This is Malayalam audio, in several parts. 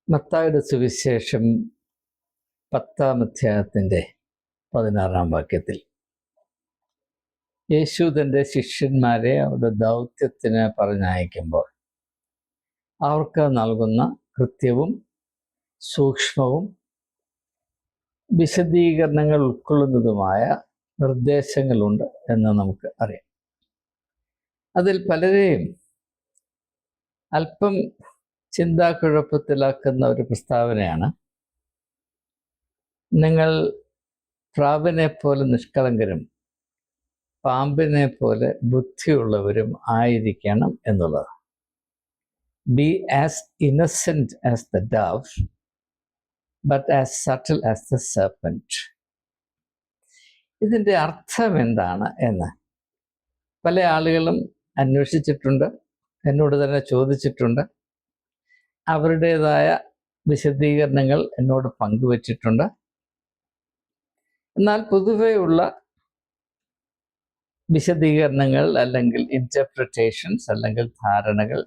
മത്തായിയുടെ സുവിശേഷം 10-ാം അധ്യായത്തിൻ്റെ 16-ാം വാക്യത്തിൽ യേശു തൻ്റെ ശിഷ്യന്മാരെ അവരുടെ ദൗത്യത്തിന് പറഞ്ഞയക്കുമ്പോൾ അവർക്ക് നൽകുന്ന കൃത്യവും സൂക്ഷ്മവും വിശദീകരണങ്ങൾ ഉൾക്കൊള്ളുന്നതുമായ നിർദ്ദേശങ്ങളുണ്ട് എന്ന് നമുക്ക് അറിയാം. അതിൽ പലരെയും അല്പം ചിന്താക്കുഴപ്പത്തിലാക്കുന്ന ഒരു പ്രസ്താവനയാണ്, നിങ്ങൾ പ്രാവിനെ പോലെ നിഷ്കളങ്കരും പാമ്പിനെ പോലെ ബുദ്ധിയുള്ളവരും ആയിരിക്കണം എന്നുള്ളത്. B as Innocent as the Dove but as subtle as the serpent. ഇതിൻ്റെ അർത്ഥം എന്താണ് എന്ന് പല ആളുകളും അന്വേഷിച്ചിട്ടുണ്ട്, എന്നോട് തന്നെ ചോദിച്ചിട്ടുണ്ട്, അവരുടേതായ വിശദീകരണങ്ങൾ എന്നോട് പങ്കുവച്ചിട്ടുണ്ട്. എന്നാൽ പൊതുവെയുള്ള വിശദീകരണങ്ങൾ അല്ലെങ്കിൽ ഇൻ്റർപ്രിറ്റേഷൻസ് അല്ലെങ്കിൽ ധാരണകൾ,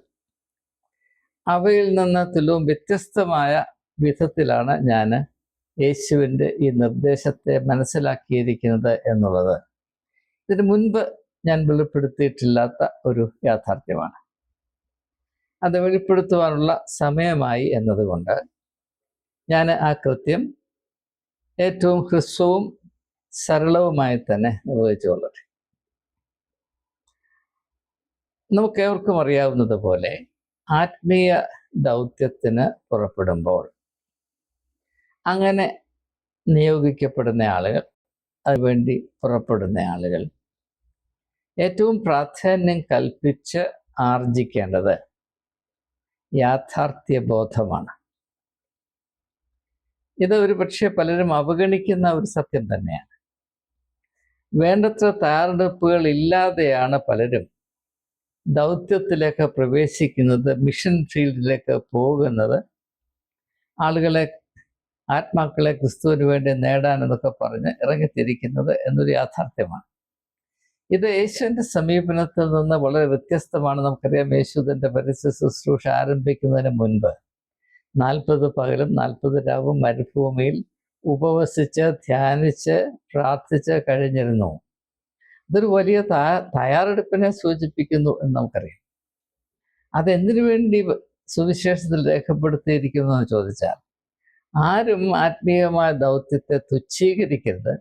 അവയിൽ നിന്ന് തുലവും വ്യത്യസ്തമായ വിധത്തിലാണ് ഞാൻ യേശുവിൻ്റെ ഈ നിർദ്ദേശത്തെ മനസ്സിലാക്കിയിരിക്കുന്നത് എന്നുള്ളത് ഇതിനു മുൻപ് ഞാൻ വെളിപ്പെടുത്തിയിട്ടില്ലാത്ത ഒരു യാഥാർത്ഥ്യമാണ്. അത് വെളിപ്പെടുത്തുവാനുള്ള സമയമായി എന്നതുകൊണ്ട് ഞാൻ ആ കൃത്യം ഏറ്റവും ഹ്രസ്വവും സരളവുമായി തന്നെ നിർവഹിച്ചുകൊള്ളട്ടെ. നമുക്കേവർക്കും അറിയാവുന്നത് പോലെ ആത്മീയ ദൗത്യത്തിന് പുറപ്പെടുമ്പോൾ അങ്ങനെ നിയോഗിക്കപ്പെടുന്ന ആളുകൾ, അതിനുവേണ്ടി പുറപ്പെടുന്ന ആളുകൾ ഏറ്റവും പ്രാധാന്യം കൽപ്പിച്ച് ആർജിക്കേണ്ടത് യാഥാർത്ഥ്യബോധമാണ്. ഇത് ഒരു പക്ഷേ പലരും അവഗണിക്കുന്ന ഒരു സത്യം തന്നെയാണ്. വേണ്ടത്ര തയ്യാറെടുപ്പുകൾ ഇല്ലാതെയാണ് പലരും ദൗത്യത്തിലേക്ക് പ്രവേശിക്കുന്നത്, മിഷൻ ഫീൽഡിലേക്ക് പോകുന്നത്, ആളുകളെ, ആത്മാക്കളെ ക്രിസ്തുവിന് വേണ്ടി നേടാനെന്നൊക്കെ പറഞ്ഞ് ഇറങ്ങിത്തിരിക്കുന്നത് എന്നൊരു യാഥാർത്ഥ്യമാണ്. ഇത് യേശുവിൻ്റെ സമീപനത്തിൽ നിന്ന് വളരെ വ്യത്യസ്തമാണ്. നമുക്കറിയാം, യേശു തൻ്റെ പരസ്യ ശുശ്രൂഷ ആരംഭിക്കുന്നതിന് മുൻപ് 40 പകലും 40 രാവും മരുഭൂമിയിൽ ഉപവസിച്ച് ധ്യാനിച്ച് പ്രാർത്ഥിച്ച് കഴിഞ്ഞിരുന്നു. ഇതൊരു വലിയ തയ്യാറെടുപ്പിനെ സൂചിപ്പിക്കുന്നു എന്ന് നമുക്കറിയാം. അതെന്തിനു വേണ്ടി സുവിശേഷത്തിൽ രേഖപ്പെടുത്തിയിരിക്കുന്നു എന്ന് ചോദിച്ചാൽ, ആരും ആത്മീയമായ ദൗത്യത്തെ തുച്ഛീകരിക്കരുത്,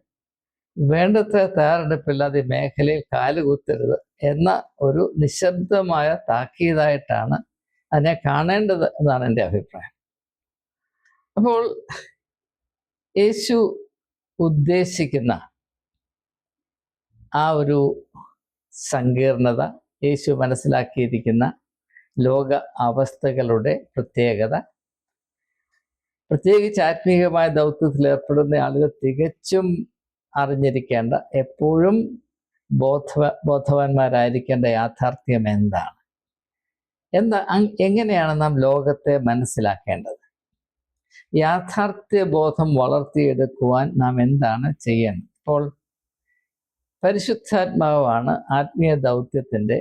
വേണ്ടത്ര തയ്യാറെടുപ്പില്ലാതെ മേഖലയിൽ കാലുകുത്തരുത് എന്ന ഒരു നിശബ്ദമായ താക്കീതായിട്ടാണ് അതിനെ കാണേണ്ടത് എന്നാണ് എൻ്റെ അഭിപ്രായം. അപ്പോൾ യേശു ഉദ്ദേശിക്കുന്ന ആ ഒരു സങ്കീർണത, യേശു മനസ്സിലാക്കിയിരിക്കുന്ന ലോക അവസ്ഥകളുടെ പ്രത്യേകത, പ്രത്യേകിച്ച് ആത്മീയമായ ദൗത്യത്തിൽ ഏർപ്പെടുന്ന ആളുകൾ തികച്ചും അറിഞ്ഞിരിക്കേണ്ട, എപ്പോഴും ബോധവാന്മാരായിരിക്കേണ്ട യാഥാർത്ഥ്യം എന്താണ്, എങ്ങനെയാണ് നാം ലോകത്തെ മനസ്സിലാക്കേണ്ടത്, യാഥാർത്ഥ്യബോധം വളർത്തിയെടുക്കുവാൻ നാം എന്താണ് ചെയ്യേണ്ടത്. ഇപ്പോൾ പരിശുദ്ധാത്മാവാണ് ആത്മീയ ദൗത്യത്തിൻ്റെ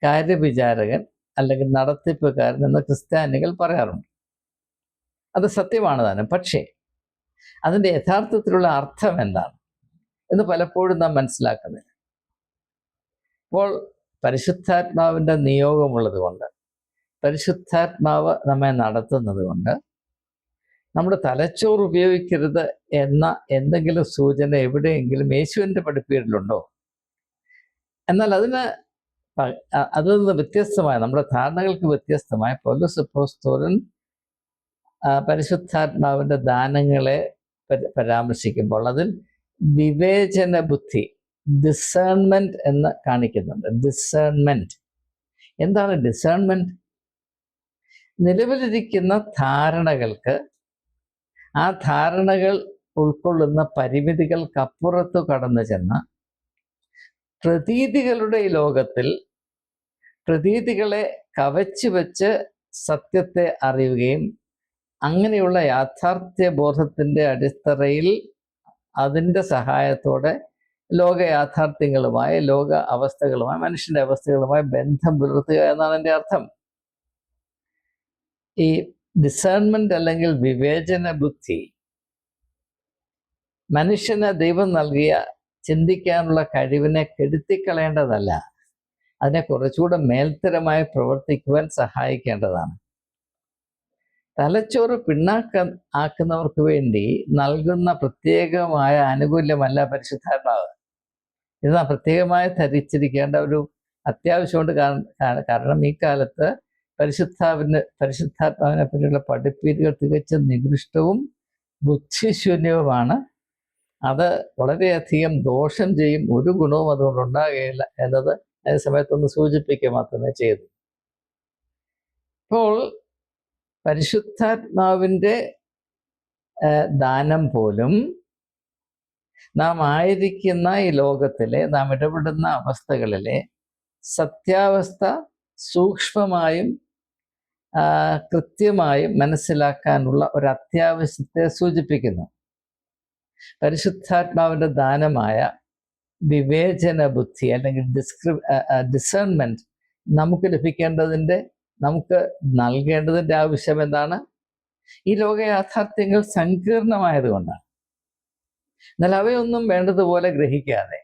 കാര്യവിചാരകൻ അല്ലെങ്കിൽ നടത്തിപ്പുകാരൻ എന്ന് ക്രിസ്ത്യാനികൾ പറയാറുണ്ട്. അത് സത്യമാണ് താനും. പക്ഷേ അതിൻ്റെ യഥാർത്ഥത്തിലുള്ള അർത്ഥം എന്താണ് എന്ന് പലപ്പോഴും നാം മനസ്സിലാക്കുന്നില്ല. അപ്പോൾ പരിശുദ്ധാത്മാവിൻ്റെ നിയോഗമുള്ളത് കൊണ്ട്, പരിശുദ്ധാത്മാവ് നമ്മെ നടത്തുന്നത് കൊണ്ട് നമ്മുടെ തലച്ചോറ് ഉപയോഗിക്കരുത് എന്ന എന്തെങ്കിലും സൂചന എവിടെയെങ്കിലും യേശുവിൻ്റെ പഠിപ്പീരിലുണ്ടോ? എന്നാൽ അതിൽ നിന്ന് വ്യത്യസ്തമായ, നമ്മുടെ ധാരണകൾക്ക് വ്യത്യസ്തമായ പൗലോസ് അപ്പോസ്തലൻ പരിശുദ്ധാത്മാവിൻ്റെ ദാനങ്ങളെ പരാമർശിക്കുമ്പോൾ അതിൽ വിവേചന ബുദ്ധി, ഡിസേൺമെന്റ് എന്ന് കാണിക്കുന്നുണ്ട്. ഡിസേൺമെന്റ് എന്താണ്? ഡിസേൺമെന്റ് നിലവിലിരിക്കുന്ന ധാരണകൾക്ക്, ആ ധാരണകൾ ഉൾക്കൊള്ളുന്ന പരിമിതികൾക്കപ്പുറത്തു കടന്നു ചെന്ന് പ്രതീതികളുടെ ഈ ലോകത്തിൽ പ്രതീതികളെ കവച്ചു വെച്ച് സത്യത്തെ അറിയുകയും അങ്ങനെയുള്ള യാഥാർത്ഥ്യ ബോധത്തിൻ്റെ അടിത്തറയിൽ അതിൻ്റെ സഹായത്തോടെ ലോക യാഥാർത്ഥ്യങ്ങളുമായി, ലോക അവസ്ഥകളുമായി, മനുഷ്യൻ്റെ അവസ്ഥകളുമായി ബന്ധം പുലർത്തുക എന്നാണ് എൻ്റെ അർത്ഥം. ഈ ഡിസേൺമെന്റ് അല്ലെങ്കിൽ വിവേചന ബുദ്ധി മനുഷ്യന് ദൈവം നൽകിയ ചിന്തിക്കാനുള്ള കഴിവിനെ കെടുത്തിക്കളയേണ്ടതല്ല, അതിനെ കുറച്ചുകൂടെ മേൽത്തരമായി പ്രവർത്തിക്കുവാൻ സഹായിക്കേണ്ടതാണ്. തലച്ചോറ് ആക്കുന്നവർക്ക് വേണ്ടി നൽകുന്ന പ്രത്യേകമായ ആനുകൂല്യമല്ല പരിശുദ്ധാത്മാവ്. ഇത് പ്രത്യേകമായി ധരിച്ചിരിക്കേണ്ട ഒരു അത്യാവശ്യമുണ്ട്. കാരണം ഈ കാലത്ത് പരിശുദ്ധാത്മാവിനെ പറ്റിയുള്ള പഠിപ്പീരുകൾ തികച്ചും നികൃഷ്ടവും ബുദ്ധിശൂന്യവുമാണ്. അത് വളരെയധികം ദോഷം ചെയ്യും, ഒരു ഗുണവും അതുകൊണ്ട് ഉണ്ടാകുകയില്ല എന്നത് അതേ സമയത്തൊന്ന് സൂചിപ്പിക്കുക മാത്രമേ ചെയ്തു. ഇപ്പോൾ പരിശുദ്ധാത്മാവിൻ്റെ ദാനം പോലും നാം ആയിരിക്കുന്ന ഈ ലോകത്തിലെ, നാം ഇടപെടുന്ന അവസ്ഥകളിലെ സത്യാവസ്ഥ സൂക്ഷ്മമായും കൃത്യമായും മനസ്സിലാക്കാനുള്ള ഒരു അത്യാവശ്യത്തെ സൂചിപ്പിക്കുന്നു. പരിശുദ്ധാത്മാവിൻ്റെ ദാനമായ വിവേചന ബുദ്ധി അല്ലെങ്കിൽ ഡിസേൺമെന്റ് നമുക്ക് നൽകേണ്ടതിൻ്റെ ആവശ്യം എന്താണ്? ഈ ലോക യാഥാർത്ഥ്യങ്ങൾ സങ്കീർണമായതുകൊണ്ടാണ്. എന്നാൽ അവയൊന്നും വേണ്ടതുപോലെ ഗ്രഹിക്കാതെ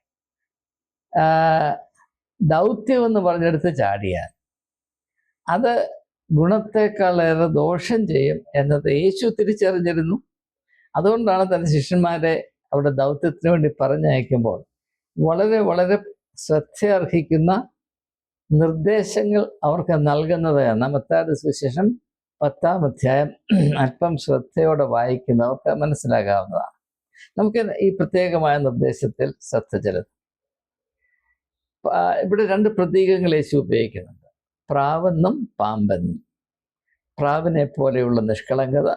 ദൗത്യമെന്ന് പറഞ്ഞെടുത്ത് ചാടിയാൽ അത് ഗുണത്തെക്കാളേറെ ദോഷം ചെയ്യും എന്നത് യേശു തിരിച്ചറിഞ്ഞിരുന്നു. അതുകൊണ്ടാണ് തൻ്റെ ശിഷ്യന്മാരെ അവിടെ ദൗത്യത്തിന് വേണ്ടി പറഞ്ഞയക്കുമ്പോൾ വളരെ വളരെ ശ്രദ്ധയർഹിക്കുന്ന നിർദ്ദേശങ്ങൾ അവർക്ക് നൽകുന്നത്. മത്തായിയുടെ സുവിശേഷം 10-ാം അധ്യായം അല്പം ശ്രദ്ധയോടെ വായിക്കുന്നവർക്ക് മനസ്സിലാകാവുന്നതാണ്. നമുക്ക് ഈ പ്രത്യേകമായ നിർദ്ദേശത്തിൽ ശ്രദ്ധ ചെലുത്താം. ഇവിടെ 2 പ്രതീകങ്ങൾ യേശു ഉപയോഗിക്കുന്നുണ്ട്: പ്രാവെന്നും പാമ്പെന്നും. പ്രാവിനെ പോലെയുള്ള നിഷ്കളങ്കത,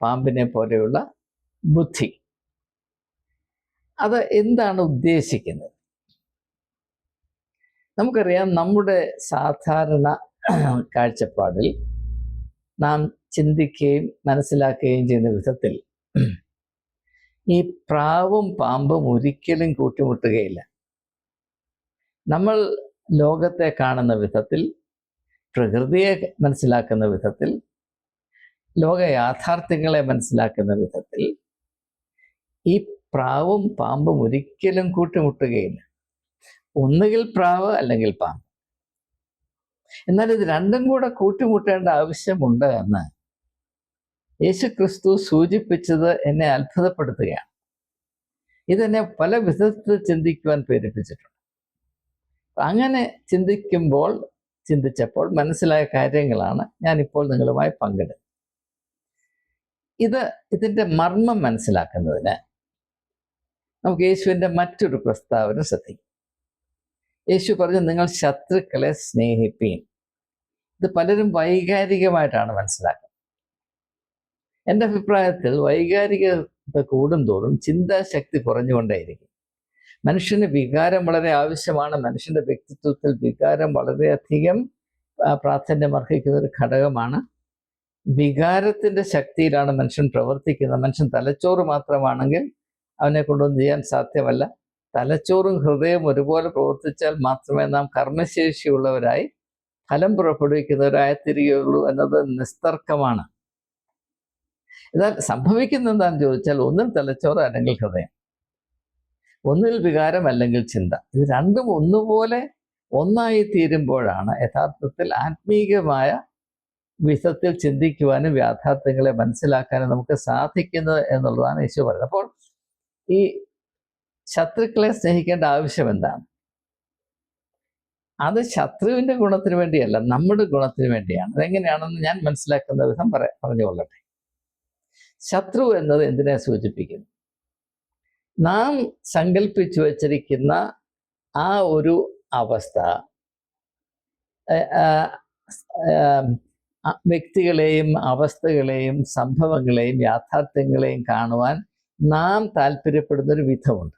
പാമ്പിനെ പോലെയുള്ള ബുദ്ധി. അത് എന്താണ് ഉദ്ദേശിക്കുന്നത്? നമുക്കറിയാം, നമ്മുടെ സാധാരണ കാഴ്ചപ്പാടിൽ നാം ചിന്തിക്കുകയും മനസ്സിലാക്കുകയും ചെയ്യുന്ന വിധത്തിൽ ഈ പ്രാവും പാമ്പും ഒരിക്കലും കൂട്ടിമുട്ടുകയില്ല. നമ്മൾ ലോകത്തെ കാണുന്ന വിധത്തിൽ, പ്രകൃതിയെ മനസ്സിലാക്കുന്ന വിധത്തിൽ, ലോക യാഥാർത്ഥ്യങ്ങളെ മനസ്സിലാക്കുന്ന വിധത്തിൽ ഈ പ്രാവും പാമ്പും ഒരിക്കലും കൂട്ടിമുട്ടുകയില്ല. ഒന്നുകിൽ പ്രാവ് അല്ലെങ്കിൽ പാമ്പ്. എന്നാൽ ഇത് രണ്ടും കൂടെ കൂട്ടിമുട്ടേണ്ട ആവശ്യമുണ്ട് എന്ന് യേശു ക്രിസ്തു സൂചിപ്പിച്ചത് എന്നെ അത്ഭുതപ്പെടുത്തുകയാണ്. ഇതെന്നെ പല വിധത്തിൽ ചിന്തിക്കുവാൻ പ്രേരിപ്പിച്ചിട്ടുണ്ട്. അങ്ങനെ ചിന്തിച്ചപ്പോൾ മനസ്സിലായ കാര്യങ്ങളാണ് ഞാനിപ്പോൾ നിങ്ങളുമായി പങ്കിടുന്നത്. ഇതിൻ്റെ മർമ്മം മനസ്സിലാക്കുന്നതിന് നമുക്ക് യേശുവിൻ്റെ മറ്റൊരു പ്രസ്താവന ശ്രദ്ധിക്കാം. യേശു പറഞ്ഞു, നിങ്ങൾ ശത്രുക്കളെ സ്നേഹിപ്പീൻ. ഇത് പലരും വൈകാരികമായിട്ടാണ് മനസ്സിലാക്കുന്നത്. എൻ്റെ അഭിപ്രായത്തിൽ വൈകാരികത കൂടുന്തോറും ചിന്താശക്തി കുറഞ്ഞുകൊണ്ടേയിരിക്കും. മനുഷ്യന് വികാരം വളരെ ആവശ്യമാണ്. മനുഷ്യൻ്റെ വ്യക്തിത്വത്തിൽ വികാരം വളരെയധികം പ്രാധാന്യം അർഹിക്കുന്ന ഒരു ഘടകമാണ്. വികാരത്തിൻ്റെ ശക്തിയിലാണ് മനുഷ്യൻ പ്രവർത്തിക്കുന്നത്. മനുഷ്യൻ തലച്ചോറ് മാത്രമാണെങ്കിൽ അവനെ കൊണ്ടൊന്നും ചെയ്യാൻ സാധ്യമല്ല. തലച്ചോറും ഹൃദയവും ഒരുപോലെ പ്രവർത്തിച്ചാൽ മാത്രമേ നാം കർമ്മശേഷിയുള്ളവരായി ഫലം പുറപ്പെടുവിക്കുന്നവരായി തിരികെയുള്ളൂ എന്നത് നിസ്തർക്കമാണ്. എന്നാൽ സംഭവിക്കുന്ന എന്താണെന്ന് ചോദിച്ചാൽ, ഒന്നിൽ തലച്ചോറ് അല്ലെങ്കിൽ ഹൃദയം, ഒന്നിൽ വികാരം അല്ലെങ്കിൽ ചിന്ത. ഇത് രണ്ടും ഒന്നുപോലെ ഒന്നായി തീരുമ്പോഴാണ് യഥാർത്ഥത്തിൽ ആത്മീയമായ വിധത്തിൽ ചിന്തിക്കുവാനും യാഥാർത്ഥ്യങ്ങളെ മനസ്സിലാക്കാനും നമുക്ക് സാധിക്കുന്നത് എന്നുള്ളതാണ് യേശു പറയുന്നത്. അപ്പോൾ ഈ ശത്രുക്കളെ സ്നേഹിക്കേണ്ട ആവശ്യം എന്താണ്? അത് ശത്രുവിൻ്റെ ഗുണത്തിന് വേണ്ടിയല്ല, നമ്മുടെ ഗുണത്തിന് വേണ്ടിയാണ്. അതെങ്ങനെയാണെന്ന് ഞാൻ മനസ്സിലാക്കുന്ന വിധം പറഞ്ഞുകൊള്ളട്ടെ. ശത്രു എന്നത് എന്തിനെ സൂചിപ്പിക്കുന്നു? നാം സങ്കല്പിച്ചു വച്ചിരിക്കുന്ന ആ ഒരു അവസ്ഥ വ്യക്തികളെയും അവസ്ഥകളെയും സംഭവങ്ങളെയും യാഥാർത്ഥ്യങ്ങളെയും കാണുവാൻ നാം താല്പര്യപ്പെടുന്നൊരു വിധമുണ്ട്.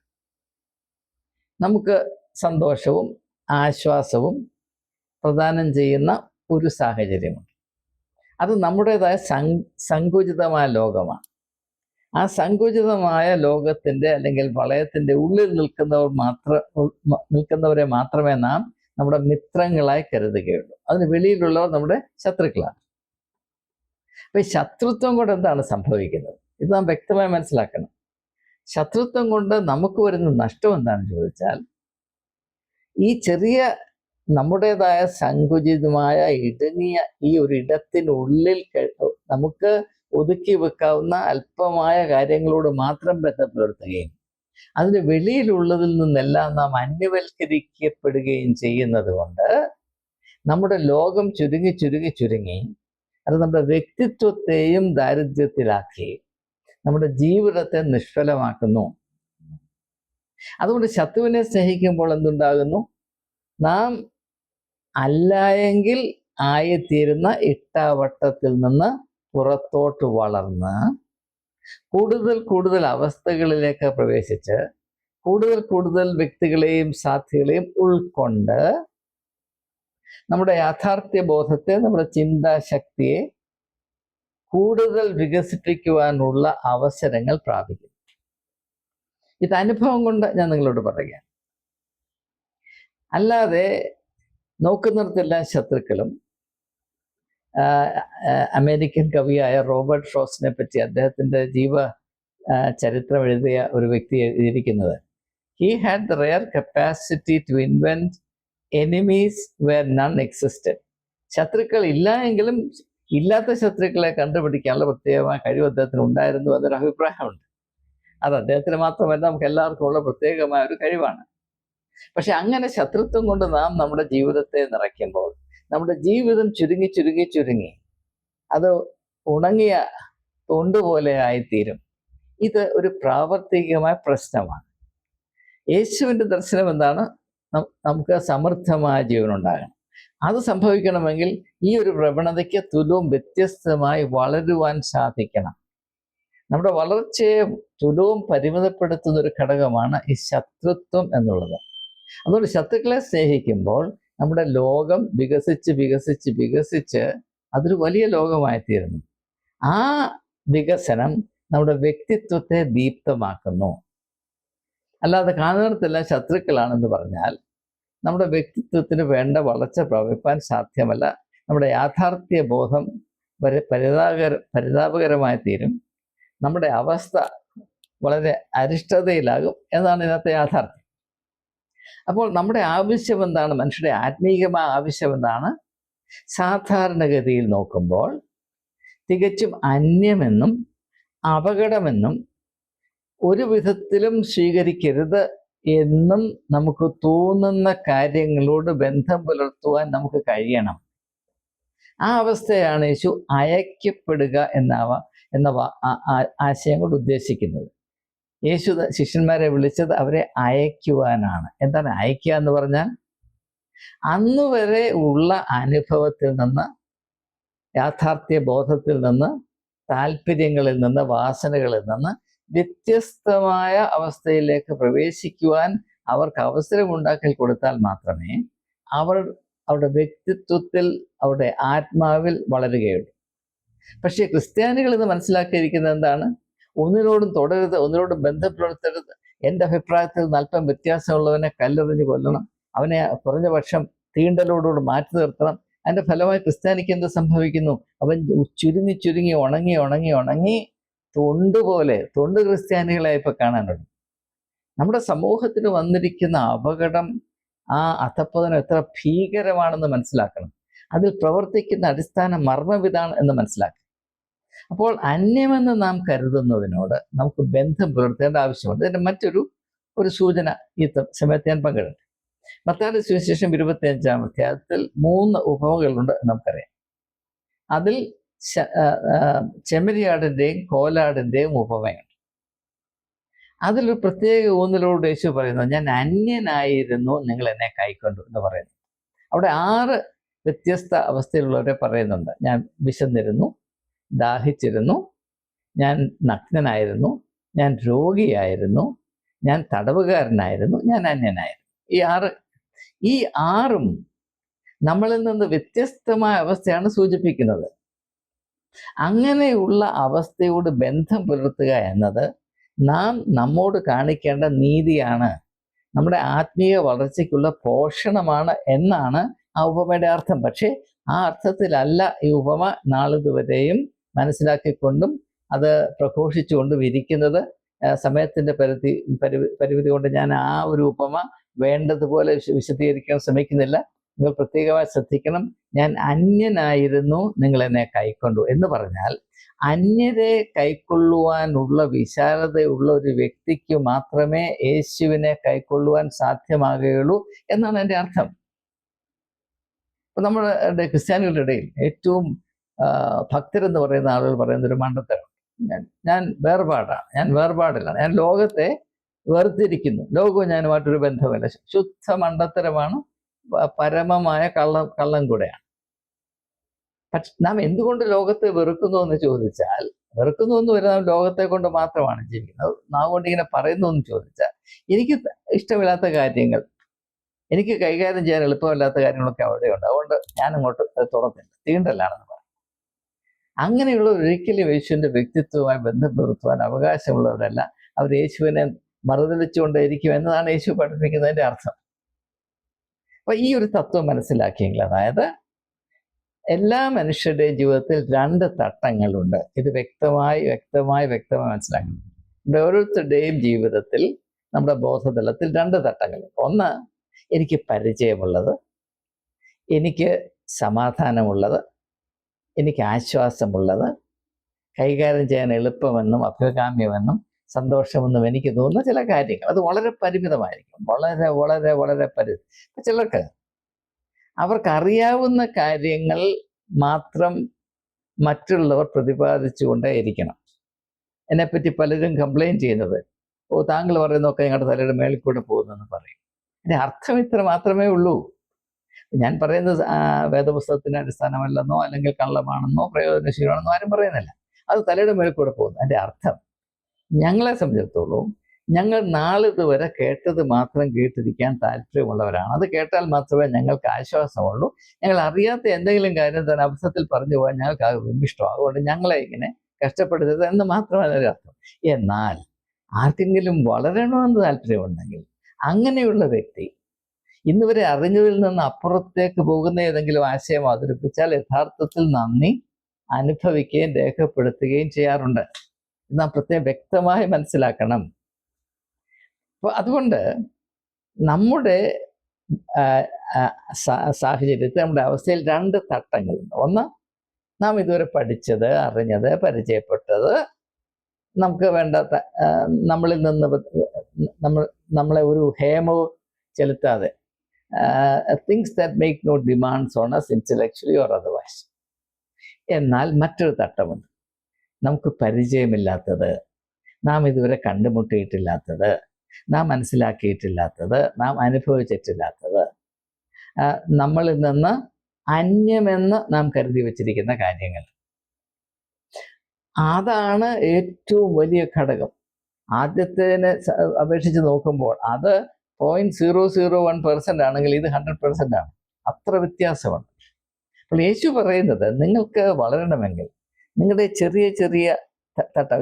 നമുക്ക് സന്തോഷവും ആശ്വാസവും പ്രദാനം ചെയ്യുന്ന ഒരു സാഹചര്യമുണ്ട്. അത് നമ്മുടേതായ സങ്കുചിതമായ ലോകമാണ്. ആ സങ്കുചിതമായ ലോകത്തിൻ്റെ അല്ലെങ്കിൽ വളയത്തിൻ്റെ ഉള്ളിൽ നിൽക്കുന്നവരെ മാത്രമേ നാം നമ്മുടെ മിത്രങ്ങളായി കരുതുകയുള്ളൂ. അതിന് വെളിയിലുള്ളവർ നമ്മുടെ ശത്രുക്കളാണ്. അപ്പൊ ഈ ശത്രുത്വം കൊണ്ട് എന്താണ് സംഭവിക്കുന്നത്? ഇത് നാം വ്യക്തമായി മനസ്സിലാക്കണം. ശത്രുത്വം കൊണ്ട് നമുക്ക് വരുന്ന നഷ്ടം എന്താണെന്ന് ചോദിച്ചാൽ, ഈ ചെറിയ നമ്മുടേതായ സങ്കുചിതമായ ഇടുങ്ങിയ ഈ ഒരു ഇടത്തിനുള്ളിൽ നമുക്ക് ഒതുക്കി വെക്കാവുന്ന അല്പമായ കാര്യങ്ങളോട് മാത്രം ബന്ധപ്പെടുത്തുകയും അതിന് വെളിയിലുള്ളതിൽ നിന്നെല്ലാം നാം അന്യവൽക്കരിക്കപ്പെടുകയും ചെയ്യുന്നത് കൊണ്ട് നമ്മുടെ ലോകം ചുരുങ്ങി ചുരുങ്ങി ചുരുങ്ങി അത് നമ്മുടെ വ്യക്തിത്വത്തെയും ദാരിദ്ര്യത്തിലാക്കി നമ്മുടെ ജീവിതത്തെ നിഷ്ഫലമാക്കുന്നു. അതുകൊണ്ട് ശത്രുവിനെ സ്നേഹിക്കുമ്പോൾ എന്തുണ്ടാകുന്നു? നാം അല്ലായെങ്കിൽ ആയിത്തീരുന്ന ഇട്ടാവട്ടത്തിൽ നിന്ന് പുറത്തോട്ട് വളർന്ന് കൂടുതൽ കൂടുതൽ അവസ്ഥകളിലേക്ക് പ്രവേശിച്ച് കൂടുതൽ കൂടുതൽ വ്യക്തികളെയും സാധ്യതകളെയും ഉൾക്കൊണ്ട് നമ്മുടെ യാഥാർത്ഥ്യ ബോധത്തെ, നമ്മുടെ ചിന്താശക്തിയെ കൂടുതൽ വികസിപ്പിക്കുവാനുള്ള അവസരങ്ങൾ പ്രാപിക്കും. ഇത് അനുഭവം കൊണ്ട് ഞാൻ നിങ്ങളോട് പറയുകയാണ്. അല്ലാതെ നോക്കുന്നിടത്തെല്ലാം ശത്രുക്കളും. അമേരിക്കൻ കവിയായ റോബർട്ട് ഫ്രോസ്റ്റിനെ പറ്റി അദ്ദേഹത്തിൻ്റെ ചരിത്രം എഴുതിയ ഒരു വ്യക്തി എഴുതിയിരിക്കുന്നത്, he had the rare capacity to invent enemies where none existed. ശത്രുക്കൾ ഇല്ല എങ്കിലും ഇല്ലാത്ത ശത്രുക്കളെ കണ്ടുപിടിക്കാനുള്ള പ്രത്യേകമായ കഴിവ് അദ്ദേഹത്തിന് ഉണ്ടായിരുന്നു എന്നൊരു അഭിപ്രായമുണ്ട്. അത് അദ്ദേഹത്തിന് മാത്രമല്ല, നമുക്ക് എല്ലാവർക്കും ഉള്ള പ്രത്യേകമായ ഒരു കഴിവാണ്. പക്ഷെ അങ്ങനെ ശത്രുത്വം കൊണ്ട് നാം നമ്മുടെ ജീവിതത്തെ നിറയ്ക്കുമ്പോൾ നമ്മുടെ ജീവിതം ചുരുങ്ങി ചുരുങ്ങി ചുരുങ്ങി അത് ഉണങ്ങിയ തൊണ്ടുപോലെ ആയിത്തീരും. ഇത് ഒരു പ്രാവർത്തികമായ പ്രശ്നമാണ്. യേശുവിൻ്റെ ദർശനം എന്താണ്? നമുക്ക് സമൃദ്ധമായ ജീവനുണ്ടാകണം. അത് സംഭവിക്കണമെങ്കിൽ ഈ ഒരു പ്രവണതയ്ക്ക് തുലവും വ്യത്യസ്തമായി വളരുവാൻ സാധിക്കണം. നമ്മുടെ വളർച്ചയെ തുലവും പരിമിതപ്പെടുത്തുന്ന ഒരു ഘടകമാണ് ഈ ശത്രുത്വം എന്നുള്ളത്. അതുകൊണ്ട് ശത്രുക്കളെ സ്നേഹിക്കുമ്പോൾ നമ്മുടെ ലോകം വികസിച്ച് വികസിച്ച് വികസിച്ച് അതൊരു വലിയ ലോകമായിത്തീരുന്നു. ആ വികസനം നമ്മുടെ വ്യക്തിത്വത്തെ ദീപ്തമാക്കുന്നു. അല്ലാതെ കാണുന്നിടത്തെല്ലാം ശത്രുക്കളാണെന്ന് പറഞ്ഞാൽ നമ്മുടെ വ്യക്തിത്വത്തിന് വേണ്ട വളർച്ച പ്രാപിപ്പാൻ സാധ്യമല്ല. നമ്മുടെ യാഥാർത്ഥ്യ ബോധം പരിതാപകരമായി തീരും. നമ്മുടെ അവസ്ഥ വളരെ അരിഷ്ടതയിലാകും എന്നാണ് ഇതിനകത്തെ യാഥാർത്ഥ്യം. അപ്പോൾ നമ്മുടെ ആവശ്യം എന്താണ്? മനുഷ്യരുടെ ആത്മീയമായ ആവശ്യം എന്താണ്? സാധാരണഗതിയിൽ നോക്കുമ്പോൾ തികച്ചും അന്യമെന്നും അപകടമെന്നും ഒരു വിധത്തിലും സ്വീകരിക്കരുത് എന്നും നമുക്ക് തോന്നുന്ന കാര്യങ്ങളോട് ബന്ധം പുലർത്തുവാൻ നമുക്ക് കഴിയണം. ആ അവസ്ഥയാണ് യേശു അയക്കപ്പെടുക എന്ന ആശയം കൊണ്ട് ഉദ്ദേശിക്കുന്നത്. യേശു ശിഷ്യന്മാരെ വിളിച്ചത് അവരെ അയക്കുവാനാണ്. എന്താണ് അയക്കുക എന്ന് പറഞ്ഞാൽ? അന്ന് വരെ ഉള്ള അനുഭവത്തിൽ നിന്ന്, യാഥാർത്ഥ്യ ബോധത്തിൽ നിന്ന്, താല്പര്യങ്ങളിൽ നിന്ന്, വാസനകളിൽ നിന്ന് വ്യത്യസ്തമായ അവസ്ഥയിലേക്ക് പ്രവേശിക്കുവാൻ അവർക്ക് അവസരം ഉണ്ടാക്കി കൊടുത്താൽ മാത്രമേ അവരുടെ വ്യക്തിത്വത്തിൽ, അവരുടെ ആത്മാവിൽ വളരുകയുള്ളൂ. പക്ഷേ ക്രിസ്ത്യാനികൾ ഇന്ന് മനസ്സിലാക്കിയിരിക്കുന്നത് എന്താണ്? ഒന്നിനോടും തുടരുത്, ഒന്നിനോടും ബന്ധപ്പെടുത്തരുത്. എൻ്റെ അഭിപ്രായത്തിൽ അല്പം വ്യത്യാസമുള്ളവനെ കല്ലെറിഞ്ഞ് കൊല്ലണം, അവനെ കുറഞ്ഞ പക്ഷം തീണ്ടലോടുകൂടി മാറ്റി നിർത്തണം. അതിൻ്റെ ഫലമായി ക്രിസ്ത്യാനിക്ക് എന്ത് സംഭവിക്കുന്നു? അവൻ ചുരുങ്ങി ചുരുങ്ങി ഉണങ്ങി ഉണങ്ങി ഉണങ്ങി തൊണ്ട് ക്രിസ്ത്യാനികളെ ഇപ്പൊ കാണാനുണ്ട്. നമ്മുടെ സമൂഹത്തിന് വന്നിരിക്കുന്ന അപകടം, ആ അധപ്പതനം എത്ര ഭീകരമാണെന്ന് മനസ്സിലാക്കണം. അതിൽ പ്രവർത്തിക്കുന്ന അടിസ്ഥാന മർമ്മം ഇതാണ് എന്ന് മനസ്സിലാക്കണം. അപ്പോൾ അന്യമെന്ന് നാം കരുതുന്നതിനോട് നമുക്ക് ബന്ധം പുലർത്തേണ്ട ആവശ്യമുണ്ട്. ഇതിൻ്റെ മറ്റൊരു സൂചന ഈ സമയത്ത് ഞാൻ പങ്കിടട്ടെ. മത്തായിയുടെ സുവിശേഷം 25-ാം അധ്യായത്തിൽ 3 ഉപമകളുണ്ട് നമുക്കറിയാം. അതിൽ ചെമ്മരിയാടിൻ്റെയും കോലാടിൻ്റെയും ഉപമയുണ്ട്. അതിലൊരു പ്രത്യേക ഊന്നലോട് യേശു പറയുന്നു, ഞാൻ അന്യനായിരുന്നു, നിങ്ങൾ എന്നെ കൈക്കൊണ്ടു എന്ന് പറയുന്നു. അവിടെ 6 വ്യത്യസ്ത അവസ്ഥയിലുള്ളവരെ പറയുന്നുണ്ട്. ഞാൻ വിശന്നിരുന്നു, ദാഹിച്ചിരുന്നു, ഞാൻ നഗ്നനായിരുന്നു, ഞാൻ രോഗിയായിരുന്നു, ഞാൻ തടവുകാരനായിരുന്നു, ഞാൻ അന്യനായിരുന്നു. ഈ ആറും നമ്മളിൽ നിന്ന് വ്യത്യസ്തമായ അവസ്ഥയാണ് സൂചിപ്പിക്കുന്നത്. അങ്ങനെയുള്ള അവസ്ഥയോട് ബന്ധം പുലർത്തുക എന്നത് നാം നമ്മോട് കാണിക്കേണ്ട നീതിയാണ്, നമ്മുടെ ആത്മീയ വളർച്ചയ്ക്കുള്ള പോഷണമാണ് എന്നാണ് ആ ഉപമയുടെ അർത്ഥം. പക്ഷേ ആ അർത്ഥത്തിലല്ല ഈ ഉപമ നാളിതുവരെയും മനസ്സിലാക്കിക്കൊണ്ടും അത് പ്രഘോഷിച്ചുകൊണ്ടും ഇരിക്കുന്നത് സമയത്തിൻ്റെ പരിമിതി കൊണ്ട് ഞാൻ ആ ഒരു ഉപമ വേണ്ടതുപോലെ വിശദീകരിക്കാൻ ശ്രമിക്കുന്നില്ല. നിങ്ങൾ പ്രത്യേകമായി ശ്രദ്ധിക്കണം. ഞാൻ അന്യനായിരുന്നു, നിങ്ങൾ എന്നെ കൈക്കൊണ്ടു എന്ന് പറഞ്ഞാൽ അന്യരെ കൈക്കൊള്ളുവാനുള്ള വിശാലതയുള്ള ഒരു വ്യക്തിക്ക് മാത്രമേ യേശുവിനെ കൈക്കൊള്ളുവാൻ സാധ്യമാകുകയുള്ളൂ എന്നാണ് എൻ്റെ അർത്ഥം. ഇപ്പം നമ്മുടെ ക്രിസ്ത്യാനികളുടെ ഇടയിൽ ഏറ്റവും ഭക്തരെന്ന് പറയുന്ന ആളുകൾ പറയുന്ന ഒരു മണ്ടത്തരം, ഞാൻ വേർപാടാണ്, ഞാൻ വേർപാടില്ല, ഞാൻ ലോകത്തെ വേർതിരിക്കുന്നു, ലോകവും ഞാനുമായിട്ടൊരു ബന്ധമില്ല. ശുദ്ധ മണ്ടത്തരമാണ്, പരമമായ കള്ളം കൂടെയാണ്. പക്ഷെ നാം എന്തുകൊണ്ട് ലോകത്തെ വെറുക്കുന്നു എന്ന് ചോദിച്ചാൽ, വെറുക്കുന്നു എന്ന് വരുന്ന ലോകത്തെ കൊണ്ട് മാത്രമാണ് ജീവിക്കുന്നത്, നാം കൊണ്ട് ഇങ്ങനെ പറയുന്നു എന്ന് ചോദിച്ചാൽ, എനിക്ക് ഇഷ്ടമില്ലാത്ത കാര്യങ്ങൾ, എനിക്ക് കൈകാര്യം ചെയ്യാൻ എളുപ്പമില്ലാത്ത കാര്യങ്ങളൊക്കെ അവിടെയുണ്ട്, അതുകൊണ്ട് ഞാൻ അങ്ങോട്ട് തുറന്നില്ല, തീണ്ടലാണെന്ന് പറയും. അങ്ങനെയുള്ള ഒരിക്കലും യേശുവിൻ്റെ വ്യക്തിത്വവുമായി ബന്ധം പുലർത്തുവാൻ അവകാശമുള്ളവരല്ല. അവർ യേശുവിനെ മറുതലിച്ചുകൊണ്ടേയിരിക്കും എന്നതാണ് യേശു പഠിപ്പിക്കുന്നതിൻ്റെ അർത്ഥം. അപ്പൊ ഈ ഒരു തത്വം മനസ്സിലാക്കിയെങ്കിൽ, അതായത് എല്ലാ മനുഷ്യരുടെയും ജീവിതത്തിൽ 2 തട്ടങ്ങളുണ്ട്. ഇത് വ്യക്തമായി മനസ്സിലാക്കണം. നമ്മുടെ ഓരോരുത്തരുടെയും ജീവിതത്തിൽ, നമ്മുടെ ബോധതലത്തിൽ 2 തട്ടങ്ങളുണ്ട്. ഒന്ന്, എനിക്ക് പരിചയമുള്ളത്, എനിക്ക് സമാധാനമുള്ളത്, എനിക്ക് ആശ്വാസമുള്ളത്, കൈകാര്യം ചെയ്യാൻ എളുപ്പമെന്നും അഭികാമ്യമെന്നും സന്തോഷമെന്നും എനിക്ക് തോന്നുന്ന ചില കാര്യങ്ങൾ. അത് വളരെ പരിമിതമായിരിക്കും, വളരെ വളരെ വളരെ ചിലർക്ക് അവർക്കറിയാവുന്ന കാര്യങ്ങൾ മാത്രം മറ്റുള്ളവർ പ്രതിപാദിച്ചുകൊണ്ടേ ഇരിക്കണം. എന്നെപ്പറ്റി പലരും കംപ്ലൈൻറ്റ് ചെയ്യുന്നത്, താങ്കൾ പറയുന്നതൊക്കെ ഞങ്ങളുടെ തലയുടെ മേളിൽ കൂടെ പോകുന്നെന്ന് പറയും. അതിൻ്റെ അർത്ഥം ഇത്ര മാത്രമേ ഉള്ളൂ. ഞാൻ പറയുന്നത് വേദപുസ്തകത്തിന് അടിസ്ഥാനമല്ലെന്നോ അല്ലെങ്കിൽ കള്ളമാണെന്നോ പ്രയോജനശീലമാണെന്നോ ആരും പറയുന്നില്ല. അത് തലയുടെ മേളിൽ കൂടെ പോകുന്നു. അതിൻ്റെ അർത്ഥം, ഞങ്ങളെ സംബന്ധിച്ചിടത്തോളം ഞങ്ങൾ നാളിതുവരെ കേട്ടത് മാത്രം കേട്ടിരിക്കാൻ താല്പര്യമുള്ളവരാണ്. അത് കേട്ടാൽ മാത്രമേ ഞങ്ങൾക്ക് ആശ്വാസമുള്ളൂ. ഞങ്ങൾ അറിയാത്ത എന്തെങ്കിലും കാര്യം തന്നെ അവസരത്തിൽ പറഞ്ഞു പോകാൻ ഞങ്ങൾക്ക് വിമിഷ്ടം. അതുകൊണ്ട് ഞങ്ങളെ ഇങ്ങനെ കഷ്ടപ്പെടുത്തരുത് എന്ന് മാത്രമല്ല അർത്ഥം. എന്നാൽ ആർക്കെങ്കിലും വളരണമെന്ന് താല്പര്യമുണ്ടെങ്കിൽ അങ്ങനെയുള്ള വ്യക്തി ഇന്നുവരെ അറിഞ്ഞതിൽ നിന്ന് അപ്പുറത്തേക്ക് പോകുന്ന ഏതെങ്കിലും ആശയം അവതരിപ്പിച്ചാൽ യഥാർത്ഥത്തിൽ നന്ദി അനുഭവിക്കുകയും രേഖപ്പെടുത്തുകയും ചെയ്യാറുണ്ട്. നാം പ്രത്യേകം വ്യക്തമായി മനസ്സിലാക്കണം. അപ്പോൾ അതുകൊണ്ട് നമ്മുടെ സാഹചര്യത്തിൽ, നമ്മുടെ അവസ്ഥയിൽ 2 തട്ടങ്ങളുണ്ട്. ഒന്ന്, നാം ഇതുവരെ പഠിച്ചത്, അറിഞ്ഞത്, പരിചയപ്പെട്ടത്, നമുക്ക് വേണ്ടാത്ത, നമ്മളിൽ നിന്ന് നമ്മളെ ഒരു ഹേമവും ചെലുത്താതെ, things that make no demands on us intellectually or otherwise. എന്നാൽ മറ്റൊരു തട്ടമുണ്ട്, നമുക്ക് പരിചയമില്ലാത്തത്, നാം ഇതുവരെ കണ്ടുമുട്ടിയിട്ടില്ലാത്തത്, നാം മനസ്സിലാക്കിയിട്ടില്ലാത്തത്, നാം അനുഭവിച്ചിട്ടില്ലാത്തത്, നമ്മളിൽ നിന്ന് അന്യമെന്ന് നാം കരുതി വച്ചിരിക്കുന്ന കാര്യങ്ങൾ. അതാണ് ഏറ്റവും വലിയ ഘടകം. ആദ്യത്തേനെ അപേക്ഷിച്ച് നോക്കുമ്പോൾ അത് 0.001% ആണെങ്കിൽ ഇത് 100% ആണ്. അത്ര വ്യത്യാസമുണ്ട്. അപ്പോൾ യേശു പറയുന്നത്, നിങ്ങൾക്ക് വളരണമെങ്കിൽ നിങ്ങളുടെ ചെറിയ ചെറിയ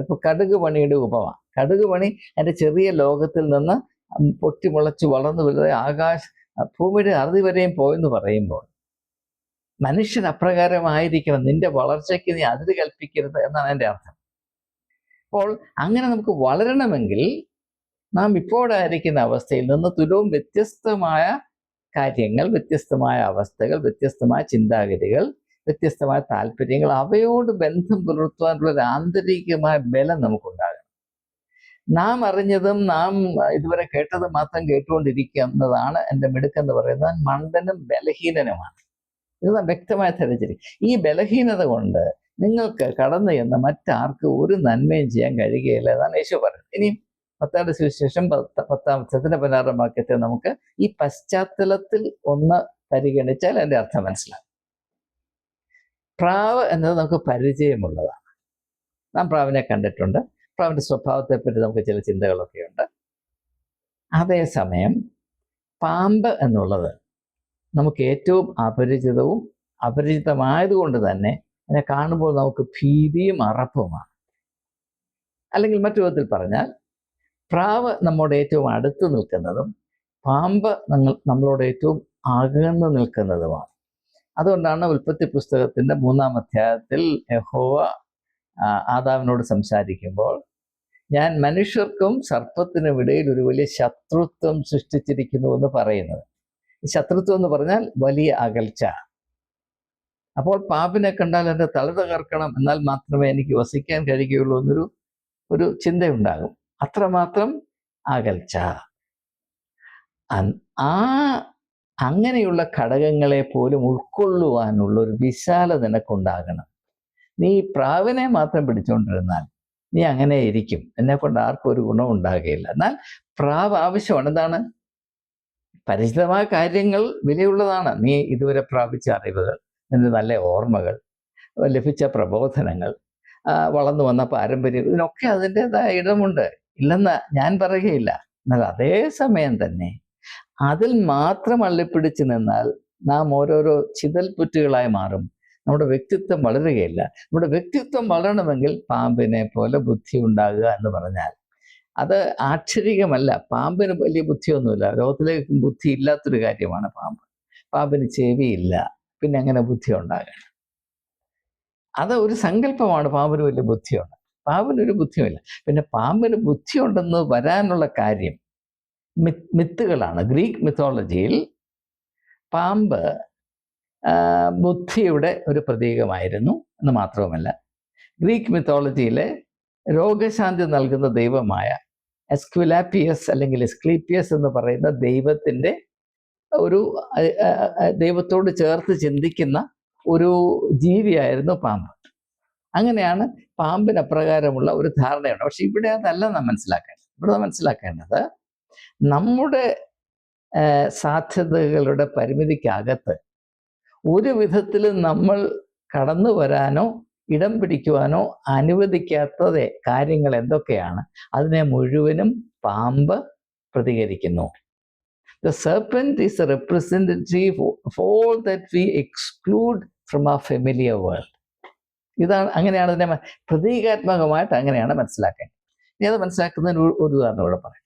ഇപ്പോൾ കടുക് പണിയുടെ ഉപമ, കടുക് പണി എൻ്റെ ചെറിയ ലോകത്തിൽ നിന്ന് പൊട്ടിമുളച്ച് വളർന്നു വലുതായി ഭൂമിയുടെ അറുതി വരെയും പോയെന്ന് പറയുമ്പോൾ, മനുഷ്യൻ അപ്രകാരമായിരിക്കണം, നിന്റെ വളർച്ചയ്ക്ക് നീ അതിര് കൽപ്പിക്കരുത് എന്നാണ് എൻ്റെ അർത്ഥം. അപ്പോൾ അങ്ങനെ നമുക്ക് വളരണമെങ്കിൽ നാം ഇപ്പോഴായിരിക്കുന്ന അവസ്ഥയിൽ നിന്ന് തുലവും വ്യത്യസ്തമായ കാര്യങ്ങൾ, വ്യത്യസ്തമായ അവസ്ഥകൾ, വ്യത്യസ്തമായ ചിന്താഗതികൾ, വ്യത്യസ്തമായ താല്പര്യങ്ങൾ, അവയോട് ബന്ധം പുലർത്തുവാനുള്ള ഒരു ആന്തരികമായ ബലം നമുക്കുണ്ടാകണം. നാം അറിഞ്ഞതും നാം ഇതുവരെ കേട്ടതും മാത്രം കേട്ടുകൊണ്ടിരിക്കുക എന്നതാണ് എൻ്റെ മിടുക്കെന്ന് പറയുന്നത് മണ്ടനും ബലഹീനനുമാണ്. ഇത് നാം വ്യക്തമായി തിരിച്ചറിയും. ഈ ബലഹീനത കൊണ്ട് നിങ്ങൾക്ക് കടന്നു ചെന്ന് മറ്റാർക്കും ഒരു നന്മയും ചെയ്യാൻ കഴിയുകയില്ല എന്നാണ് യേശു പറയുന്നത്. ഇനി മത്തായിയുടെ സുവിശേഷം 10-16 വാക്യത്തെ നമുക്ക് ഈ പശ്ചാത്തലത്തിൽ ഒന്ന് പരിഗണിച്ചാൽ എൻ്റെ അർത്ഥം മനസ്സിലാകും. പ്രാവ് എന്നത് നമുക്ക് പരിചയമുള്ളതാണ്. നാം പ്രാവിനെ കണ്ടിട്ടുണ്ട്. പ്രാവിൻ്റെ സ്വഭാവത്തെപ്പറ്റി നമുക്ക് ചില ചിന്തകളൊക്കെയുണ്ട്. അതേസമയം പാമ്പ് എന്നുള്ളത് നമുക്ക് ഏറ്റവും അപരിചിതമായതുകൊണ്ട് തന്നെ അതിനെ കാണുമ്പോൾ നമുക്ക് ഭീതിയും അറപ്പുമാണ്. അല്ലെങ്കിൽ മറ്റു വിധത്തിൽ പറഞ്ഞാൽ, പ്രാവ് നമ്മോട് ഏറ്റവും അടുത്ത് നിൽക്കുന്നതും പാമ്പ് നമ്മളോട് ഏറ്റവും അകന്ന് നിൽക്കുന്നതുമാണ്. അതുകൊണ്ടാണ് ഉൽപ്പത്തി പുസ്തകത്തിൻ്റെ 3-ാം അധ്യായത്തിൽ യഹോവ ആദാമിനോട് സംസാരിക്കുമ്പോൾ, ഞാൻ മനുഷ്യർക്കും സർപ്പത്തിനും ഇടയിൽ ഒരു വലിയ ശത്രുത്വം സൃഷ്ടിച്ചിരിക്കുന്നു എന്ന് പറയുന്നത്. ഈ ശത്രുത്വം എന്ന് പറഞ്ഞാൽ വലിയ അകൽച്ച. അപ്പോൾ പാമ്പിനെ കണ്ടാൽ എൻ്റെ തല തകർക്കണം, എന്നാൽ മാത്രമേ എനിക്ക് വസിക്കാൻ കഴിയുകയുള്ളൂ എന്നൊരു ചിന്തയുണ്ടാകും. അത്രമാത്രം അകൽച്ച. ആ അങ്ങനെയുള്ള ഘടകങ്ങളെ പോലും ഉൾക്കൊള്ളുവാനുള്ള ഒരു വിശാലത നിനക്കുണ്ടാകണം. നീ പ്രാവിനെ മാത്രം പിടിച്ചുകൊണ്ടിരുന്നാൽ നീ അങ്ങനെ ഇരിക്കും, എന്നെക്കൊണ്ട് ആർക്കും ഒരു ഗുണം ഉണ്ടാകുകയില്ല. എന്നാൽ പ്രാവ് ആവശ്യമാണ്. എന്താണ്? പരിചിതമായ കാര്യങ്ങൾ വിലയുള്ളതാണ്. നീ ഇതുവരെ പ്രാപിച്ച അറിവുകൾ, നിന്റെ നല്ല ഓർമ്മകൾ, ലഭിച്ച പ്രബോധനങ്ങൾ, വളർന്നു വന്ന പാരമ്പര്യം, ഇതിനൊക്കെ അതിൻ്റെതായ ഇടമുണ്ട്, ഇല്ലെന്ന് ഞാൻ പറയുകയില്ല. എന്നാൽ അതേ സമയം തന്നെ അതിൽ മാത്രം അള്ളിപ്പിടിച്ച് നിന്നാൽ നാം ഓരോരോ ചിതൽപുറ്റുകളായി മാറും. നമ്മുടെ വ്യക്തിത്വം വളരുകയില്ല. നമ്മുടെ വ്യക്തിത്വം വളരണമെങ്കിൽ പാമ്പിനെ പോലെ ബുദ്ധി ഉണ്ടാകുക എന്ന് പറഞ്ഞാൽ അത് ആക്ഷരികമല്ല. പാമ്പിന് വലിയ ബുദ്ധിയൊന്നുമില്ല. ലോകത്തിലേക്ക് ബുദ്ധി ഇല്ലാത്തൊരു കാര്യമാണ് പാമ്പ്. പാമ്പിന് ചെവിയില്ല, പിന്നെ എങ്ങനെ ബുദ്ധി ഉണ്ടാകണം? അത് ഒരു സങ്കല്പമാണ്. പാമ്പിന് വലിയ ബുദ്ധിയുണ്ട്. പാമ്പിനൊരു ബുദ്ധിയുമില്ല. പിന്നെ പാമ്പിന് ബുദ്ധിയുണ്ടെന്ന് വരാനുള്ള കാര്യം മിത്തുകളാണ്. ഗ്രീക്ക് മിത്തോളജിയിൽ പാമ്പ് ബുദ്ധിയുടെ ഒരു പ്രതീകമായിരുന്നു എന്ന് മാത്രവുമല്ല, ഗ്രീക്ക് മിത്തോളജിയിലെ രോഗശാന്തി നൽകുന്ന ദൈവമായ എസ്ക്വിലാപ്പിയസ് അല്ലെങ്കിൽ എസ്ക്ലീപ്പിയസ് എന്ന് പറയുന്ന ദൈവത്തിൻ്റെ ദൈവത്തോട് ചേർത്ത് ചിന്തിക്കുന്ന ഒരു ജീവിയായിരുന്നു പാമ്പ്. അങ്ങനെയാണ് പാമ്പിന് അപ്രകാരമുള്ള ഒരു ധാരണയുണ്ട്. പക്ഷെ ഇവിടെ അതല്ല നാം മനസ്സിലാക്കേണ്ടത്. ഇവിടെ മനസ്സിലാക്കേണ്ടത് നമ്മുടെ സാധ്യതകളുടെ പരിമിതിക്കകത്ത് ഒരു വിധത്തിലും നമ്മൾ കടന്നു വരാനോ ഇടം പിടിക്കുവാനോ അനുവദിക്കാത്ത കാര്യങ്ങൾ എന്തൊക്കെയാണ്, അതിനെ മുഴുവനും പാമ്പ് പ്രതികരിക്കുന്നു. The serpent is a representative of all that we exclude from our familiar world. ഇതാണ്, അങ്ങനെയാണ് ഇതിനെ പ്രതീകാത്മകമായിട്ട് അങ്ങനെയാണ് മനസ്സിലാക്കേണ്ടത്. ഇനി അത് മനസ്സിലാക്കുന്നതിന് ഒരു ഉദാഹരണം ഇവിടെ പറയാം.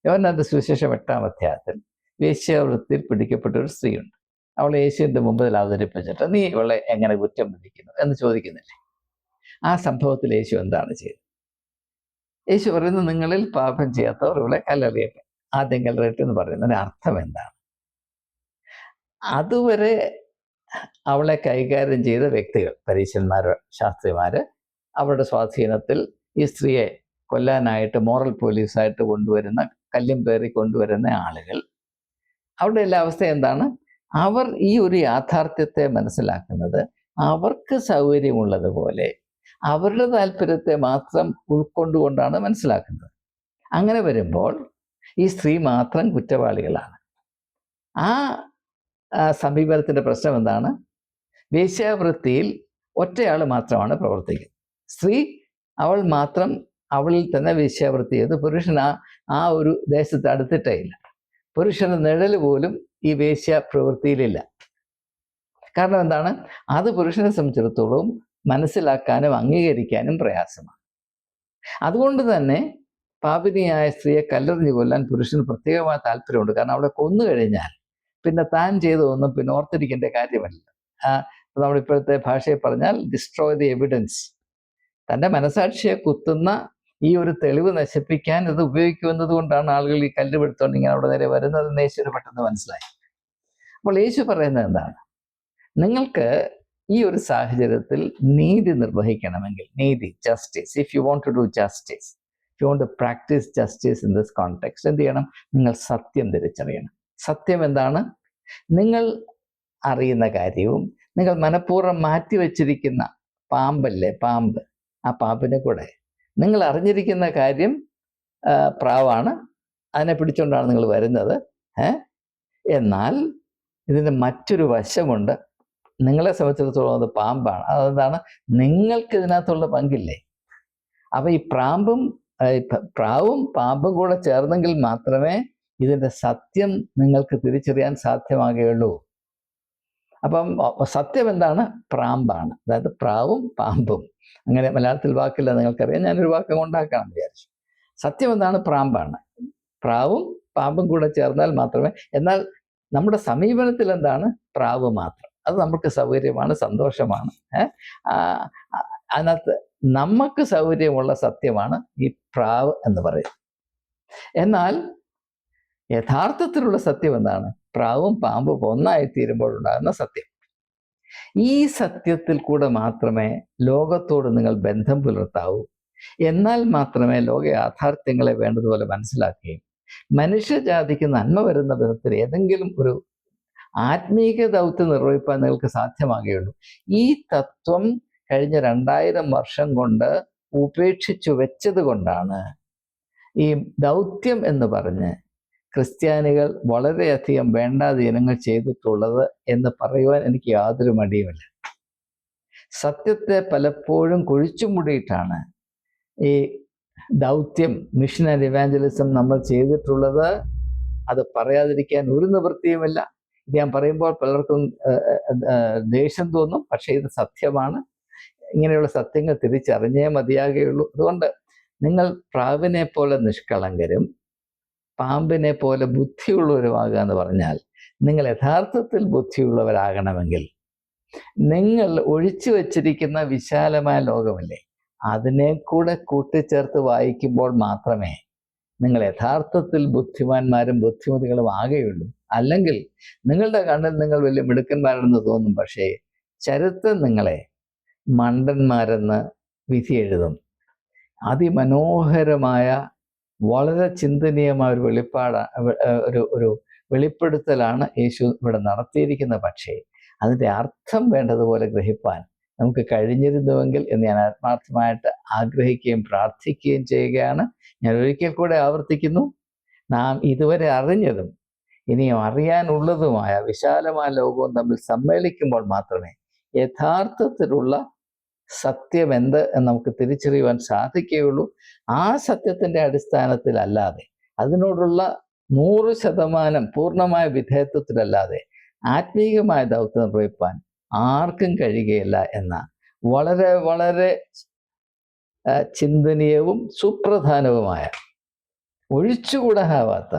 യോഹന്നാന്റെ സുവിശേഷം 8-ാം അധ്യായത്തിൽ വേശ്യാവൃത്തിയിൽ പിടിക്കപ്പെട്ട ഒരു സ്ത്രീയുണ്ട്. അവളെ യേശുവിൻ്റെ മുമ്പിൽ അവതരിപ്പിച്ചിട്ട് നീ ഇവളെ എങ്ങനെ കുറ്റം വിധിക്കുന്നു എന്ന് ചോദിക്കുന്നില്ലേ? ആ സംഭവത്തിൽ യേശു എന്താണ് ചെയ്തത്? യേശു പറയുന്നത്, നിങ്ങളിൽ പാപം ചെയ്യാത്തവർ ഇവളെ കല്ലെറിയട്ടെ, ആദ്യം കല്ലെറിയട്ടെ എന്ന് പറയുന്നതിന് അർത്ഥം എന്താണ്? അതുവരെ അവളെ കൈകാര്യം ചെയ്ത വ്യക്തികൾ, പരീശന്മാർ, ശാസ്ത്രിമാർ, അവരുടെ സ്വാധീനത്തിൽ ഈ സ്ത്രീയെ കൊല്ലാനായിട്ട് മോറൽ പോലീസായിട്ട് കൊണ്ടുവരുന്ന, കല്ലും പേറി കൊണ്ടുവരുന്ന ആളുകൾ, അവരുടെ എല്ലാ അവസ്ഥ എന്താണ്? അവർ ഈ ഒരു യാഥാർത്ഥ്യത്തെ മനസ്സിലാക്കുന്നത് അവർക്ക് സൗകര്യമുള്ളതുപോലെ അവരുടെ താല്പര്യത്തെ മാത്രം ഉൾക്കൊണ്ടുകൊണ്ടാണ് മനസ്സിലാക്കുന്നത്. അങ്ങനെ വരുമ്പോൾ ഈ സ്ത്രീ മാത്രം കുറ്റവാളികളാണ്. ആ സമീപനത്തിൻ്റെ പ്രശ്നം എന്താണ്? വേശ്യാവൃത്തിയിൽ ഒറ്റയാൾ മാത്രമാണ് പ്രവർത്തിക്കുന്നത്. സ്ത്രീ അവൾ മാത്രം അവളിൽ തന്നെ വേശ്യാവൃത്തി ചെയ്ത് പുരുഷൻ ആ ഒരു ദേശത്ത് അടുത്തിട്ടേ ഇല്ല. പുരുഷൻ്റെ നിഴൽ പോലും ഈ വേശ്യ പ്രവൃത്തിയിലില്ല. കാരണം എന്താണ്? അത് പുരുഷനെ സംബന്ധിച്ചിടത്തോളം മനസ്സിലാക്കാനും അംഗീകരിക്കാനും പ്രയാസമാണ്. അതുകൊണ്ട് തന്നെ പാപിനിയായ സ്ത്രീയെ കല്ലെറിഞ്ഞു കൊല്ലാൻ പുരുഷന് പ്രത്യേകമായ താല്പര്യമുണ്ട്. കാരണം അവളെ കൊന്നു കഴിഞ്ഞാൽ പിന്നെ താൻ ചെയ്തതൊന്നും പിന്നെ ഓർത്തിരിക്കേണ്ട കാര്യമല്ല. നമ്മളിപ്പോഴത്തെ ഭാഷയിൽ പറഞ്ഞാൽ ഡിസ്ട്രോയ് ദി എവിഡൻസ്. തൻ്റെ മനസാക്ഷിയെ കുത്തുന്ന ഈ ഒരു തെളിവ് നശിപ്പിക്കാൻ ഇത് ഉപയോഗിക്കുമെന്നത് കൊണ്ടാണ് ആളുകൾ ഈ കല്ലുപിടുത്തോണ്ട് ഇങ്ങനെ അവിടെ നേരെ വരുന്നതെന്ന് യേശുവിന് പെട്ടെന്ന് മനസ്സിലായി. അപ്പോൾ യേശു പറയുന്നത് എന്താണ്? നിങ്ങൾക്ക് ഈ ഒരു സാഹചര്യത്തിൽ നീതി നിർവഹിക്കണമെങ്കിൽ, നീതി, justice, if you want to do justice, if you want to practise justice in this context, എന്ത് ചെയ്യണം? നിങ്ങൾ സത്യം തിരിച്ചറിയണം. സത്യം എന്താണ്? നിങ്ങൾ അറിയുന്ന കാര്യവും നിങ്ങൾ മനഃപൂർവ്വം മാറ്റിവെച്ചിരിക്കുന്ന പാമ്പല്ലേ, പാമ്പ്, ആ പാമ്പിനെ കൂടെ നിങ്ങൾ അറിഞ്ഞിരിക്കുന്ന കാര്യം പ്രാവാണ്, അതിനെ പിടിച്ചുകൊണ്ടാണ് നിങ്ങൾ വരുന്നത്. എന്നാൽ ഇതിൻ്റെ മറ്റൊരു വശമുണ്ട്. നിങ്ങളെ സംബന്ധിച്ചിടത്തോളം അത് പാമ്പാണ്. അതെന്താണ്? നിങ്ങൾക്ക് ഇതിനകത്തുള്ള പങ്കില്ലേ? അപ്പം ഈ പ്രാവും പാമ്പും കൂടെ ചേർന്നെങ്കിൽ മാത്രമേ ഇതിൻ്റെ സത്യം നിങ്ങൾക്ക് തിരിച്ചറിയാൻ സാധ്യമാകുകയുള്ളൂ. അപ്പം സത്യം എന്താണ്? പാമ്പാണ്. അതായത് പ്രാവും പാമ്പും. അങ്ങനെ മലയാളത്തിൽ വാക്കില്ല, നിങ്ങൾക്കറിയാം. ഞാനൊരു വാക്ക് ഉണ്ടാക്കണം വിചാരിച്ചു. സത്യം എന്താണ്? പാമ്പാണ്. പ്രാവും പാമ്പും കൂടെ ചേർന്നാൽ മാത്രമേ. എന്നാൽ നമ്മുടെ സമീപനത്തിൽ എന്താണ്? പ്രാവ് മാത്രം. അത് നമുക്ക് സൗകര്യമാണ്, സന്തോഷമാണ്. അതിനകത്ത് നമുക്ക് സൗകര്യമുള്ള സത്യമാണ് ഈ പ്രാവ് എന്ന് പറയുന്നത്. എന്നാൽ യഥാർത്ഥത്തിലുള്ള സത്യം എന്താണ്? പ്രാവും പാമ്പും ഒന്നായി തീരുമ്പോഴുണ്ടാകുന്ന സത്യം. ഈ സത്യത്തിൽ കൂടെ മാത്രമേ ലോകത്തോട് നിങ്ങൾ ബന്ധം പുലർത്താവൂ. എന്നാൽ മാത്രമേ ലോക യാഥാർത്ഥ്യങ്ങളെ വേണ്ടതുപോലെ മനസ്സിലാക്കുകയും മനുഷ്യജാതിക്ക് നന്മ വരുന്ന വിധത്തിൽ ഏതെങ്കിലും ഒരു ആത്മീക ദൗത്യം നിർവഹിക്കാൻ നിങ്ങൾക്ക് സാധ്യമാകുകയുള്ളൂ. ഈ തത്വം കഴിഞ്ഞ 2000 വർഷം കൊണ്ട് ഉപേക്ഷിച്ചു വെച്ചത് കൊണ്ടാണ് ഈ ദൗത്യം എന്ന് പറഞ്ഞ് ക്രിസ്ത്യാനികൾ വളരെയധികം വേണ്ടാധീനങ്ങൾ ചെയ്തിട്ടുള്ളത് എന്ന് പറയുവാൻ എനിക്ക് യാതൊരു മടിയുമില്ല. സത്യത്തെ പലപ്പോഴും കുഴിച്ചുമൂടിയിട്ടാണ് ഈ ദൗത്യം, മിഷൻ ആൻഡ് ഇവാഞ്ചലിസം നമ്മൾ ചെയ്തിട്ടുള്ളത്. അത് പറയാതിരിക്കാൻ ഒരു നിവൃത്തിയുമില്ല. ഇത് ഞാൻ പറയുമ്പോൾ പലർക്കും ദേഷ്യം തോന്നും, പക്ഷേ ഇത് സത്യമാണ്. ഇങ്ങനെയുള്ള സത്യങ്ങൾ തിരിച്ചറിഞ്ഞേ മതിയാകുകയുള്ളൂ. അതുകൊണ്ട് നിങ്ങൾ പ്രാവിനെ പോലെ നിഷ്കളങ്കരും പാമ്പിനെ പോലെ ബുദ്ധിയുള്ളവരുമാകുക എന്ന് പറഞ്ഞാൽ, നിങ്ങൾ യഥാർത്ഥത്തിൽ ബുദ്ധിയുള്ളവരാകണമെങ്കിൽ നിങ്ങൾ ഒഴിച്ചു വച്ചിരിക്കുന്ന വിശാലമായ ലോകമില്ലേ, അതിനെ കൂടെ കൂട്ടിച്ചേർത്ത് വായിക്കുമ്പോൾ മാത്രമേ നിങ്ങൾ യഥാർത്ഥത്തിൽ ബുദ്ധിമാന്മാരും ബുദ്ധിമതികളും ആകുകയുള്ളൂ. അല്ലെങ്കിൽ നിങ്ങളുടെ കണ്ണിൽ നിങ്ങൾ വലിയ മിടുക്കന്മാരെന്ന് തോന്നും, പക്ഷേ ചരിത്രം നിങ്ങളെ മണ്ടന്മാരെന്ന് വിധി എഴുതും. അതിമനോഹരമായ വളരെ ചിന്തനീയമായ ഒരു ഒരു വെളിപ്പെടുത്തലാണ് യേശു ഇവിടെ നടത്തിയിരിക്കുന്നത്. പക്ഷേ അതിൻ്റെ അർത്ഥം വേണ്ടതുപോലെ ഗ്രഹിപ്പാൻ നമുക്ക് കഴിഞ്ഞിരുന്നുവെങ്കിൽ എന്ന് ഞാൻ ആത്മാർത്ഥമായിട്ട് ആഗ്രഹിക്കുകയും പ്രാർത്ഥിക്കുകയും ചെയ്യുകയാണ്. ഞാൻ ഒരിക്കൽ കൂടെ ആവർത്തിക്കുന്നു, നാം ഇതുവരെ അറിഞ്ഞതും ഇനിയും അറിയാനുള്ളതുമായ വിശാലമായ ലോകവും തമ്മിൽ സമ്മേളിക്കുമ്പോൾ മാത്രമേ യഥാർത്ഥത്തിലുള്ള സത്യം എന്ത് എന്ന് നമുക്ക് തിരിച്ചറിയുവാൻ സാധിക്കുകയുള്ളൂ. ആ സത്യത്തിൻ്റെ അടിസ്ഥാനത്തിലല്ലാതെ, അതിനോടുള്ള 100% പൂർണ്ണമായ വിധേയത്വത്തിലല്ലാതെ ആത്മീയമായ ദൗത്യം നിർവഹിപ്പാൻ ആർക്കും കഴിയുകയില്ല എന്ന വളരെ വളരെ ചിന്തനീയവും സുപ്രധാനവുമായ, ഒഴിച്ചുകൂടാനാവാത്ത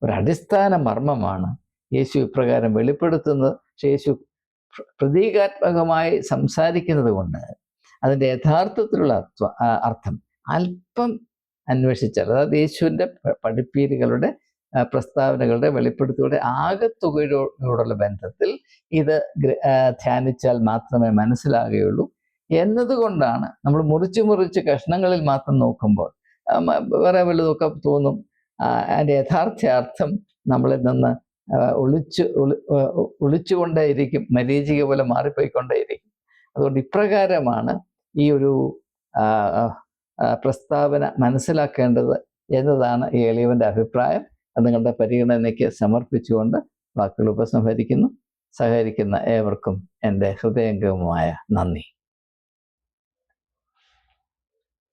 ഒരടിസ്ഥാന മർമ്മമാണ് യേശു ഇപ്രകാരം വെളിപ്പെടുത്തുന്നത്. പക്ഷേ യേശു പ്രതീകാത്മകമായി സംസാരിക്കുന്നത് കൊണ്ട് അതിൻ്റെ യഥാർത്ഥത്തിലുള്ള അർത്ഥം അല്പം അന്വേഷിച്ചാൽ, അതായത് യേശുവിൻ്റെ പഠിപ്പീരുകളുടെ പ്രസ്താവനകളുടെ വെളിപ്പെടുത്തലുടെ ആകത്തുകയോടുള്ള ബന്ധത്തിൽ ഇത് ധ്യാനിച്ചാൽ മാത്രമേ മനസ്സിലാകുകയുള്ളൂ എന്നതുകൊണ്ടാണ് നമ്മൾ മുറിച്ച് കഷ്ണങ്ങളിൽ മാത്രം നോക്കുമ്പോൾ വേറെ വലുതൊക്കെ തോന്നും. അതിൻ്റെ യഥാർത്ഥ അർത്ഥം നമ്മളിൽ നിന്ന് ഒളിച്ചുകൊണ്ടേയിരിക്കും, മരീചിക പോലെ മാറിപ്പോയിക്കൊണ്ടേയിരിക്കും. അതുകൊണ്ട് ഇപ്രകാരമാണ് ഈ ഒരു പ്രസ്താവന മനസ്സിലാക്കേണ്ടത് എന്നതാണ് ഈ എളിയവൻ്റെ അഭിപ്രായം. അത് നിങ്ങളുടെ പരിഗണനയ്ക്ക് സമർപ്പിച്ചുകൊണ്ട് വാക്കുകൾ ഉപസംഹരിക്കുന്നു. സഹകരിക്കുന്ന ഏവർക്കും എൻ്റെ ഹൃദയംഗമമായ നന്ദി.